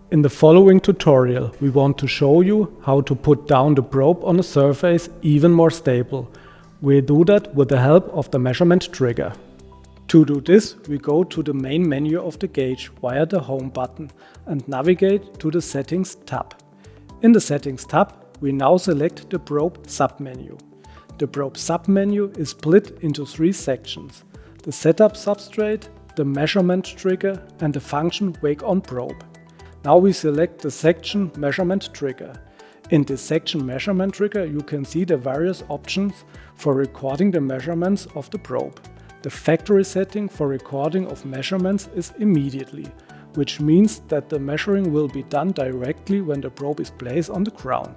In the following tutorial, we want to show you how to put down the probe on a surface even more stable. We do that with the help of the measurement trigger. To do this, we go to the main menu of the gauge via the Home button and navigate to the Settings tab. In the Settings tab, we now select the Probe submenu. The Probe submenu is split into 3 sections: the Setup substrate, the Measurement trigger and the function Wake on Probe. Now we select the section Measurement trigger. In this section Measurement trigger you can see the various options for recording the measurements of the probe. The factory setting for recording of measurements is immediately, which means that the measuring will be done directly when the probe is placed on the ground.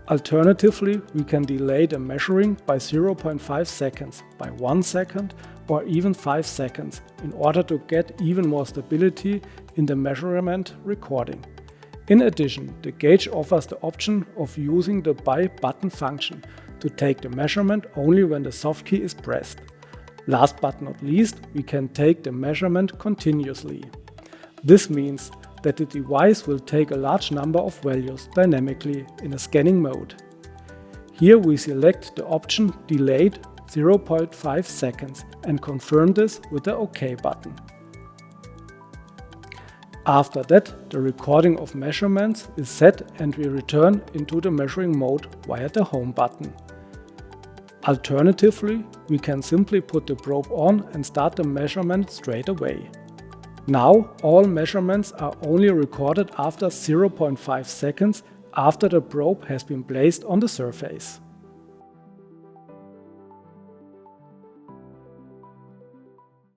Alternatively, we can delay the measuring by 0.5 seconds, by 1 second or even 5 seconds in order to get even more stability in the measurement recording. In addition, the gauge offers the option of using the By button function to take the measurement only when the soft key is pressed. Last but not least, we can take the measurement continuously. This means that the device will take a large number of values dynamically in a scanning mode. Here we select the option Delayed 0.5 seconds and confirm this with the OK button. After that, the recording of measurements is set and we return into the measuring mode via the Home button. Alternatively, we can simply put the probe on and start the measurement straight away. Now all measurements are only recorded after 0.5 seconds after the probe has been placed on the surface.